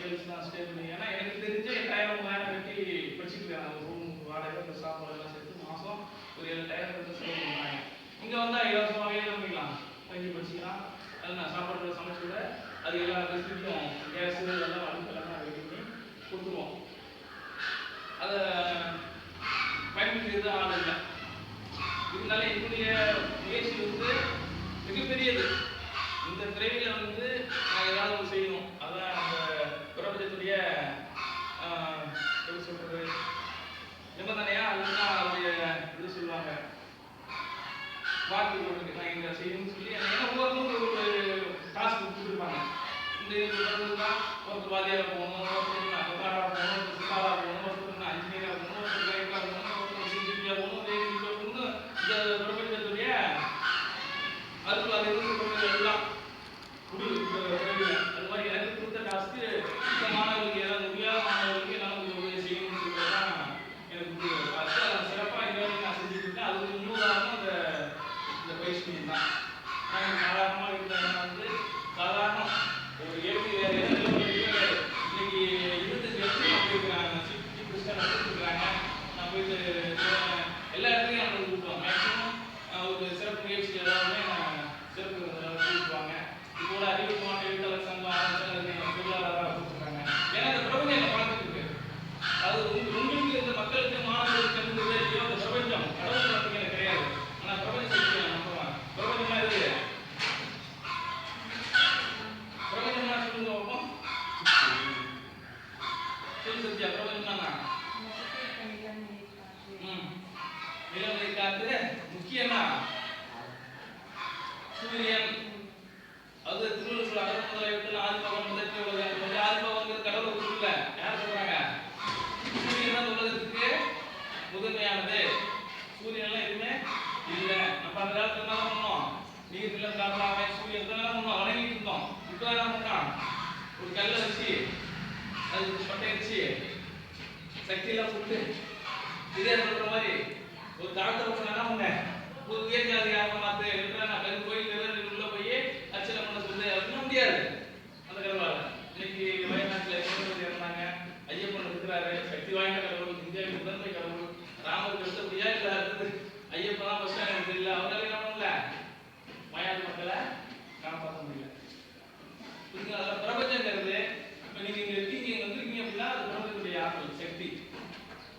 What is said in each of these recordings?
தான் ஸ்டே பண்ணி. ஏன்னா எனக்கு தெரிஞ்ச 8000 3000 கட்டி படிச்சுட்டு ரூம் வாடகை இந்த சாப்பாடு எல்லாம் சேர்த்து மாதம் ஒரு 7000 வந்து செலவு பண்ணுறாங்க. இங்கே வந்தால் இலவசமாகவே என்ன பண்ணிக்கலாம், தங்கி படிச்சுக்கலாம். அது நான் சாப்பாடு சமைச்சு விட அது எல்லா ஃபெசிலிட்டியும் கேஸு எல்லாம் அடுப்பெல்லாம் ரெடி பண்ணி கொடுத்துருவோம். அதை பயன்படுத்தியது ஆள் இல்லை. இதனால என்னுடைய முயற்சி வந்து மிகப்பெரியது. இந்த பிறவியில் வந்து நான் ஏதாவது ஒன்று செய்யணும். அதான் அந்த பிரபஞ்சத்துடைய எப்படி சொல்றது நிபந்தனையா அதுன்னா அவருடைய இது சொல்லுவாங்க வாக்கு கொடுக்கு நான் இங்கே செய்யணும்னு சொல்லி ஏன்னா ஒவ்வொருத்தரும் ஒரு டாஸ்க் கொடுத்துருப்பாங்க. இந்த இது தான் ஒருத்தர் வாதியாக போகணும், ஒருத்தர் நான் பொருளாதார போகணும், ஒருத்தர் சுகாதார போகணும், ஒருத்தர் நான் இன்ஜினியராக போகணும், ஒருத்தர் லைஃபாக போகணும், ஒருத்தர் சிசிபியாக போகணும், போகணும். இந்த பிரபஞ்சத்துடைய அதுக்கு அது எதுவும் எல்லாம் அது மாதிரி எனக்கு கொடுத்த டாஸ்க்கு இந்த மாணவர்களுக்கு ஏதாவது முடியாத மாணவர்களுக்கு எல்லாம் உதவி செய்யணும்னு சொல்லிட்டு தான் எனக்கு அதை சிறப்பாக இந்த வேலையை நான் செஞ்சுக்கிட்டேன். அது முன்னுதாரணம் இந்த பயிற்சி தான். நான் சாதாரணமாக இருக்கிறேன் வந்து சாதாரண ஒரு ஏழு இன்னைக்கு 25 இடத்துக்கு நான் போயிருக்கிறாங்க. சீஃப் கெஸ்டாக நடத்திருக்கிறாங்க. நான் போயிட்டு எல்லா இடத்துலையும் நம்ம கூப்பிடுவோம். மேக்ஸிமம் ஒரு சிறப்பு நிகழ்ச்சி எல்லாருமே சிறப்பு கூப்பிடுவாங்க. இப்போ அறிவியல் மாவட்ட எழுத்தாளர் சங்கம் ஆரம்பிச்சாங்க, பொருளாதாரம் கொடுத்துருக்காங்க. ஏன்னா அந்த பிரபஞ்சம் என்னை பார்த்துட்டு இருக்கு. அது உங்களுக்கு இந்த மக்களுக்கு மாணவர்களுக்கு இருந்தது இல்லையோ அந்த பிரபஞ்சம் கடவுள் பார்த்துக்க எனக்கு கிடையாது. ஆனால் பிரபஞ்ச சக்தியை நான் நம்புவேன். பிரபஞ்சமா இது பிரபஞ்சமா சொல்லுங்க பார்ப்போம். சொல்லு சத்யா, பிரபஞ்சம்னா நிலமலை காத்து முக்கியம்னா சூரியன். அது திருவள்ளுவர் அகரமுதலாயத்தில் ஆதிபவன் முதற்கே உலகம். ஆதிபவன் கடவுள் சொல்லல, யார் சொல்றாங்க? சூரியன் தான் உலகத்துக்கு முதன்மையானது. சூரியன் எல்லாம் எதுவுமே இல்லை. நம்ம அந்த காலத்துல என்ன பண்ணோம், நீர் நிலம் காப்பாம சூரியன் தான் என்ன பண்ணோம், வணங்கிட்டு இருந்தோம். இப்போ என்ன பண்ணோம், ஒரு கல்லை வச்சு அது பட்டை வச்சு சக்தியெல்லாம் கொடுத்து இதே சொல்ற மாதிரி ஒரு டாக்டர் என்ன பண்ண ஒரு இயற்கை அதிகாரமா மாத்து நான் கோயில் உள்ள போய் அர்ச்சனை பண்ண சொல்லு அப்படின்னா முடியாது. அந்த கடவுளால் இன்னைக்கு வயநாட்டில் இருந்தாங்க. ஐயப்பன் இருக்கிறாரு, சக்தி வாய்ந்த கடவுள், இந்தியாவின் முதன்மை கடவுள். ராமருக்கு அடுத்தபடியா இல்லை அடுத்தது ஐயப்பன் தான் ஃபர்ஸ்ட் எனக்கு தெரியல. அவரால் என்ன பண்ணல, மயாதி மக்களை காப்பாற்ற முடியல. அதெல்லாம் பிரபஞ்சங்கிறது இப்போ நீங்க இங்க இருக்கீங்க, இங்க வந்துருக்கீங்க அப்படின்னா அது பிரபஞ்சத்துடைய ஆற்றல் சக்தி.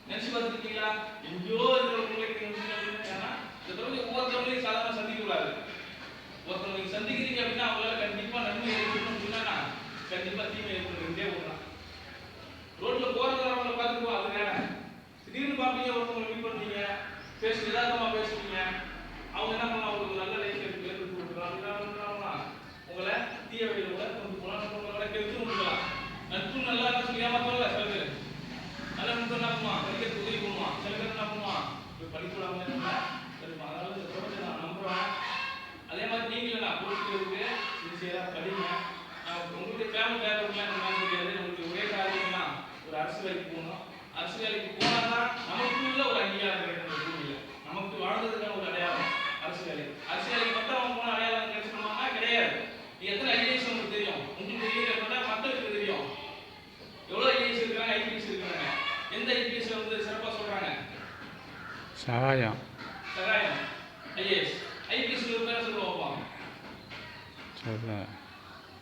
நினைச்சு பார்த்துருக்கீங்களா? எங்கேயோ இருக்கிறவங்களுக்கு இந்த பிரபஞ்சம் ஒவ்வொருத்தவங்களையும் சாதாரண சந்திக்க கூடாது. ஒருத்தவங்க நீங்க சந்திக்கிறீங்க அப்படின்னா அவங்களால கண்டிப்பா நன்மை ஏற்படணும் அப்படின்னா கண்டிப்பா தீமை ஏற்படுறதே ஒண்ணுதான். ரோட்ல போறவங்களை பார்த்துக்குவோம், அது வேற. திடீர்னு பார்ப்பீங்க, ஒருத்தவங்களை மீட் பண்ணுவீங்க, பேசுறது யதார்த்தமா பேசுவீங்க. அவங்க என்ன பண்ணலாம், அவங்களுக்கு நல்ல லைஃப் ஏற்படுத்தி கொடுக்குறாங்க. உங்களை தீய வழியில கூட கொண்டு போகலாம், உங்களை கெடுத்து கொடுக்கலாம். நட்பு நல்லா சொல்லி ஏமாத்தல சில பேர். நல்ல நட்பு என்ன பண்ணுவான், படிக்கிறதுக்கு உதவி பண்ணுவான். சில பேர் என்ன பண்ணுவான், போய் படிக்கூடாம அதனால இந்த பிரபஞ்சத்தை நான் நம்புறேன். அதே மாதிரி நீங்களும் நான் போட்டுக்கிறதுக்கு சின்சியரா படிங்க. உங்களுடைய ஃபேமிலி பேக்ரவுண்ட்லாம் தெரியாது. உங்களுக்கு ஒரே காரியம்னா ஒரு அரசு வேலைக்கு போகணும். அரசு வேலைக்கு போனால் தான் நமக்குள்ள ஒரு அங்கீகாரம் கிடைக்கிற சூழ்நிலை, நமக்கு வாழ்ந்ததுக்கான ஒரு அடையாளம் அரசு வேலை. அரசு வேலைக்கு மட்டும் அவங்க போன அடையாளம் கிடைச்சோம்னா கிடையாது. எத்தனை ஐஏஎஸ் உங்களுக்கு தெரியும், உங்களுக்கு தெரியல, மக்களுக்கு தெரியும். எவ்வளோ ஐஏஎஸ் இருக்கிறாங்க, ஐபிஎஸ் இருக்கிறாங்க. எந்த ஐபிஎஸ் வந்து சிறப்பாக சொல்றாங்க? சகாயம் ஐஏஎஸ். ஐபிஎஸ் ஒரு பேரை சொல்லுவோம்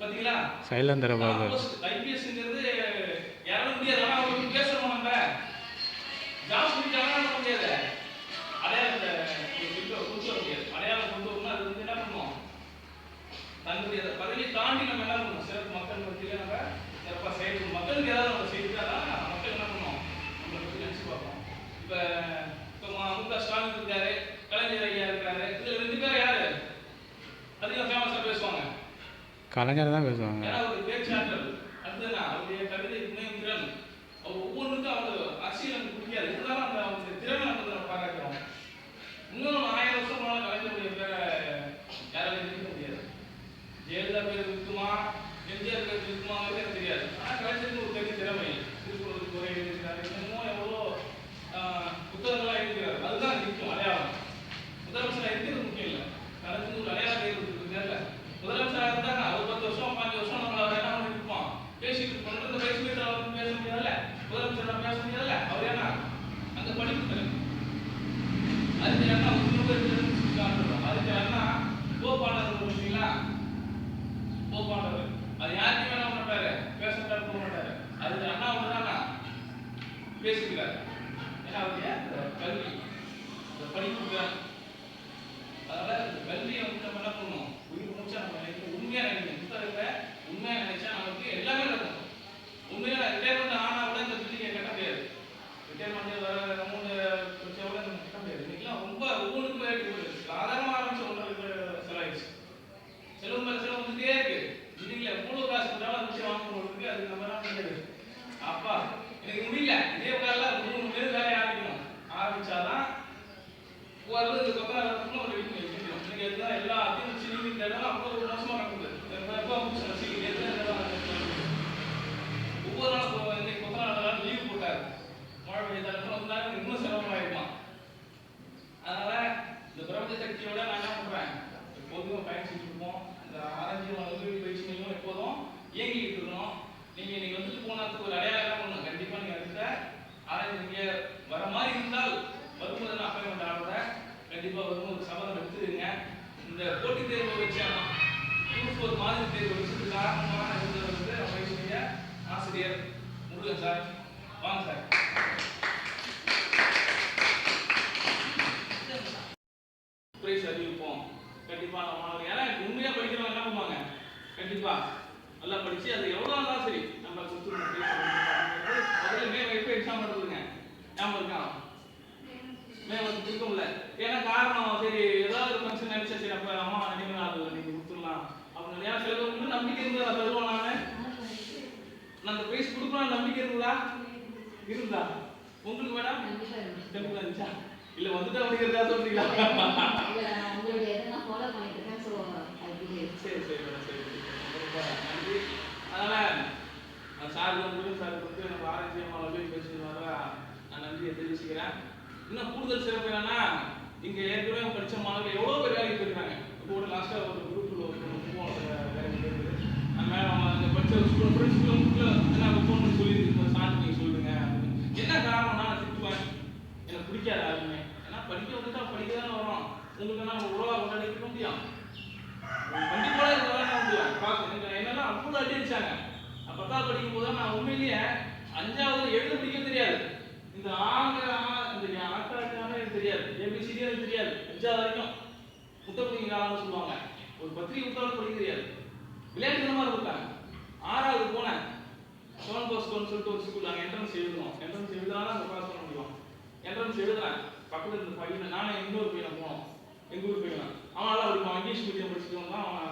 பாத்தீங்களா, சைலேந்திர பாபு. ஐபிஎஸ்ங்கிறது யாரும் முடியாது. ஆனால் அவங்களுக்கு பேசணும், நம்ம ஜாப் முடிச்சாங்கன்னா முடியாது. அடையாளத்தை கொண்டு வர முடியாது. அடையாளம் கொண்டு வரணும். அது வந்து என்ன பண்ணுவோம், தன்னுடைய பதவியை தாண்டி நம்ம என்ன பண்ணணும், சிறப்பு மக்கள் பற்றியில நம்ம சிறப்பாக செயல்படும். மக்களுக்கு ஏதாவது நம்ம செய்தாதான் மக்கள் என்ன பண்ணுவோம், நம்மளை பற்றி நினைச்சு பார்ப்போம். இப்போ முக ஸ்டாலின் இருக்காரு, கலைஞர் ஐயா இருக்காரு. இதுல 2 பேரும் யாரு அதிகம் ஃபேமஸா பேசுவாங்க? கலைஞர் தான் பேசுவாங்க. ஏன்னா ஒரு பேச்சாற்றல், அடுத்ததுனா அவருடைய கவிதை புனையும் திறன், அவர் ஒவ்வொன்றுக்கும் அவங்க அரசியல் பிடிக்காது. இருந்தாலும் அந்த அவங்க திறனை நம்ம பாராட்டுறோம். இன்னும் 1000 வருஷம் போனாலும் கலைஞருடைய பேரை யாராலும் இருக்க முடியாது. ஜெயலலிதா பேர் இருக்குமா, எம்ஜிஆர் பேர் இருக்குமாங்கிறது எனக்கு தெரியாது. ஆனால் கலைஞருக்கு ஒரு பெரிய திறமை, திருக்குறளுக்கு குறை எழுதியிருக்காரு, இன்னமும் எவ்வளோ புத்தகங்களாக எழுதுகிறார். அதுதான் நிற்கும் அடையாளம். முதலமைச்சராக இருக்கிறது முக்கியம் இல்லை, கலைஞருக்கு ஒரு அடையாளம் ஏற்படுத்திருக்காருல்ல. முதலமைச்சராக இருந்தாங்க ஒரு 10 வருஷம் 5 வருஷம் நம்ம என்ன பண்ணிருப்போம், பேசிட்டு பண்ணுறது பேசி ஏன்னா அவருடைய கல்வி அந்த படிப்பு தான். அதனால இந்த கல்வியை வந்து நம்ம என்ன பண்ணணும், உயிர் மூச்சா நம்ம நினைக்கணும், உண்மையா நினைக்கணும். புத்தகத்தை உண்மையா நினைச்சா நமக்கு எல்லாமே நடக்கும். உண்மையா ரிட்டையர்மெண்ட் ஆனா கூட இந்த பில்டிங்கை கட்ட முடியாது. ரிட்டையர்மெண்ட் வர 3 லட்சம் கூட நம்ம கட்ட முடியாது. இன்னைக்கெல்லாம் ரொம்ப ஒவ்வொன்றுக்குமே சாதாரணமாக ஆரம்பிச்ச 1.5 செலவாயிடுச்சு. செலவு மேல செலவு வந்துட்டே இருக்கு. பில்டிங்ல எவ்வளவு காசு போட்டாலும் அந்த விஷயம் வாங்க போறதுக்கு அது நம்ம என்ன பண்ணுறது, அப்பா எனக்கு முடியல, இதே உட்காரில் 3 பேர் வேலையை ஆரம்பிக்கணும். ஆரம்பிச்சாதான் ஓரளவு கொத்தனார் ஒரு வீட்டு வைக்கணும். இன்னைக்கு எதுனா எல்லாத்தையும் வச்சு நீங்க இந்த இடம் அவ்வளோ ஒரு மோசமாக நடக்குது. ஒவ்வொரு நாளும் இன்னைக்கு கொத்தனார் லீவ் போட்டார், மழை பெய்தாலும் வந்தாலும் இன்னும் சிரமமாயிருப்பான். அதனால இந்த பிரபஞ்ச சக்தியோட நான் என்ன பண்றேன், எப்போதும் பயணிச்சுட்டு இருப்போம். இந்த ஆராய்ச்சி பயிற்சி மையம் எப்போதும் இயங்கிட்டு இருக்கணும். நீங்க இன்னைக்கு வந்துட்டு போனதுக்கு ஒரு அடையாளம் பண்ணணும். கண்டிப்பா நீங்க அடுத்த ஆராய்ச்சி நீங்க வர மாதிரி இருந்தால் வரும்போது நான் அப்பாயின்மெண்ட் ஆடுறேன். கண்டிப்பா வரும் ஒரு சபதம் எடுத்துருங்க. இந்த போட்டித் தேர்வு வச்சு ஒரு மாதிரி தேர்வு வச்சதுக்கு காரணமாக இருந்தது வந்து பயிற்சிய ஆசிரியர் முருகன் சார். வாங்க சார். பிரைஸ் அறிவிப்போம். கண்டிப்பா நம்ம மாணவர்கள் ஏன்னா உண்மையா படிக்கிறவங்க என்ன பண்ணுவாங்க, கண்டிப்பா நல்லா படிச்சு அது எவ்வளோ இருந்தாலும் சரி நம்ம கொடுத்துருவோம். முதல்ல மே எப்போ எக்ஸாம் நடத்துதுங்க, ஞாபகம் இருக்கா? மே வந்து இருக்கும்ல. ஏன்னா காரணம் சரி ஏதாவது ஒரு ஃபங்க்ஷன் நினைச்சா சரி அப்போ அம்மா நினைக்கிறா அது நீங்கள் கொடுத்துடலாம் அப்படின்னு. ஏன்னா சில பேர் வந்து நம்பிக்கை இருந்ததா தருவோம். நான் அந்த ப்ரைஸ் கொடுக்கணும் நம்பிக்கை இருந்ததா இருந்தா உங்களுக்கு மேடம் கண்டிப்பாக இருந்துச்சா? இல்லை வந்துட்டு அப்படிங்கிறதா சொல்றீங்களா? சரி சரி சரி நன்றி. அதனால சார் முருகன் சாருக்கு வந்து நம்ம ஆராய்ச்சி மாணவர்கள் பேசுறதுனால நான் நன்றியை தெரிவிச்சுக்கிறேன். இன்னும் கூடுதல் சிறப்பு என்னன்னா, இங்க ஏற்கனவே படிச்ச மாணவர்கள் எவ்வளோ பேர் வேலைக்கு போயிருக்காங்க. இப்போ ஒரு லாஸ்ட்டாக ஒரு குரூப்பில் வேலைக்கு போயிருக்குது. மேடம் அங்கே படித்த ஒரு ஸ்கூலில் என்ன ஃபோன் சொல்லியிருக்கு, சார்ஜ் நீங்கள் சொல்லுங்க அப்படின்னு. என்ன காரணம்னா நான் திட்டுவேன், எனக்கு பிடிக்காது யாருமே. ஏன்னா படிக்க வந்துட்டா படிக்க தானே வரோம். உங்களுக்கு என்ன உறவா கொண்டாடி இருக்க முடியும், கண்டிப்பாக இருக்கிறதா முடியும். பார்க்க என்னெல்லாம் அவ்வளோ அடி அடிச்சாங்க. நான் 10வது படிக்கும் போது நான் உண்மையிலேயே 5வது எழுத படிக்க தெரியாது. இந்த இந்த ஆக்காக்கான எனக்கு தெரியாது, ஏபிசிடி எனக்கு தெரியாது. 5வது வரைக்கும் முத்தப்படிங்க காலம்னு சொல்லுவாங்க. ஒரு பத்திரிகை புத்தகம் படிக்க தெரியாது. விளையாட்டுத்தனமாக இருக்காங்க. 6வது போனேன், சோன் போஸ்கோன்னு சொல்லிட்டு ஒரு ஸ்கூல். நாங்கள் என்ட்ரன்ஸ் எழுதுவோம். என்ட்ரன்ஸ் எழுதாலும் அங்கே பாஸ் பண்ண முடியும். என்ட்ரன்ஸ் எழுதுறேன், பக்கத்தில் இருந்த பையனை நானும் இன்னொரு பையனை போனோம், எங்கள் ஊர் பையன். அவனால படிப்பான், இங்கிலீஷ் மீடியம் படிச்சுட்டு வந்தான். அவன்